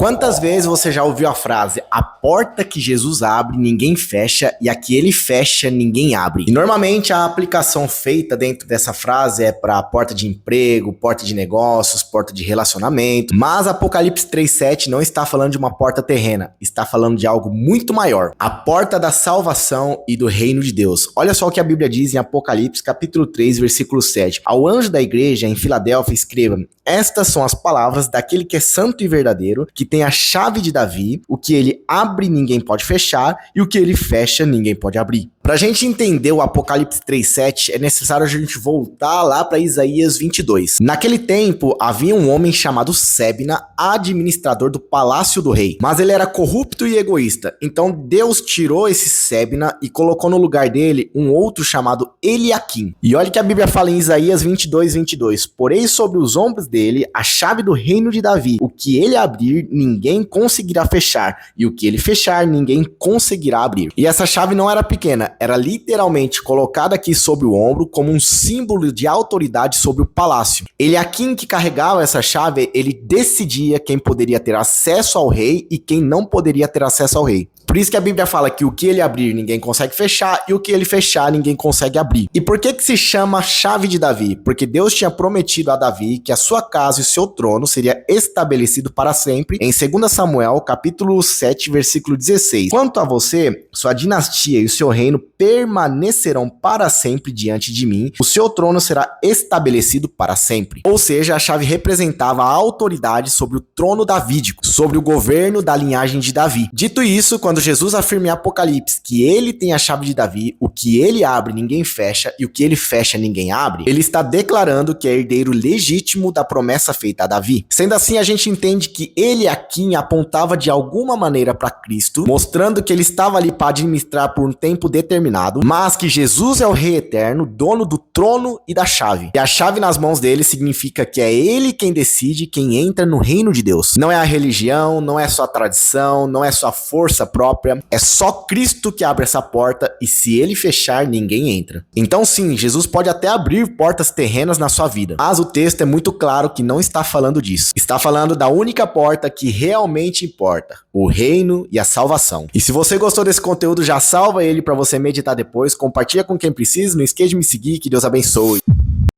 Quantas vezes você já ouviu a frase: a porta que Jesus abre, ninguém fecha, e a que ele fecha, ninguém abre? E normalmente a aplicação feita dentro dessa frase é para porta de emprego, porta de negócios, porta de relacionamento. Mas Apocalipse 3:7 não está falando de uma porta terrena, está falando de algo muito maior: a porta da salvação e do reino de Deus. Olha só o que a Bíblia diz em Apocalipse capítulo 3, versículo 7. Ao anjo da igreja em Filadélfia escreva: estas são as palavras daquele que é santo e verdadeiro, que tem a chave de Davi. O que ele abre, ninguém pode fechar, e o que ele fecha, ninguém pode abrir. Pra gente entender o Apocalipse 3:7, é necessário a gente voltar lá para Isaías 22. Naquele tempo, havia um homem chamado Sebna, administrador do palácio do rei. Mas ele era corrupto e egoísta. Então Deus tirou esse Sebna e colocou no lugar dele um outro chamado Eliaquim. E olha que a Bíblia fala em Isaías 22:22. Porém, sobre os ombros dele, a chave do reino de Davi. O que ele abrir, ninguém conseguirá fechar. E o que ele fechar, ninguém conseguirá abrir. E essa chave não era pequena. Era literalmente colocada aqui sobre o ombro como um símbolo de autoridade sobre o palácio. Eliaquim, que carregava essa chave, ele decidia quem poderia ter acesso ao rei e quem não poderia ter acesso ao rei. Por isso que a Bíblia fala que o que ele abrir, ninguém consegue fechar, e o que ele fechar, ninguém consegue abrir. E por que se chama chave de Davi? Porque Deus tinha prometido a Davi que a sua casa e o seu trono seria estabelecido para sempre, em 2 Samuel, capítulo 7, versículo 16. Quanto a você, sua dinastia e o seu reino permanecerão para sempre diante de mim, o seu trono será estabelecido para sempre. Ou seja, a chave representava a autoridade sobre o trono davídico, sobre o governo da linhagem de Davi. Dito isso, quando Jesus afirma em Apocalipse que ele tem a chave de Davi, o que ele abre ninguém fecha e o que ele fecha ninguém abre, ele está declarando que é herdeiro legítimo da promessa feita a Davi. Sendo assim, a gente entende que Eliaquim apontava de alguma maneira para Cristo, mostrando que ele estava ali para administrar por um tempo determinado, mas que Jesus é o rei eterno, dono do trono e da chave. E a chave nas mãos dele significa que é ele quem decide quem entra no reino de Deus. Não é a religião, não é só a tradição, não é só a força própria, é só Cristo que abre essa porta, e se ele fechar, ninguém entra. Então sim, Jesus pode até abrir portas terrenas na sua vida, mas o texto é muito claro que não está falando disso. Está falando da única porta que realmente importa: o reino e a salvação. E se você gostou desse conteúdo, já salva ele para você meditar depois, compartilha com quem precisa, não esqueça de me seguir, que Deus abençoe.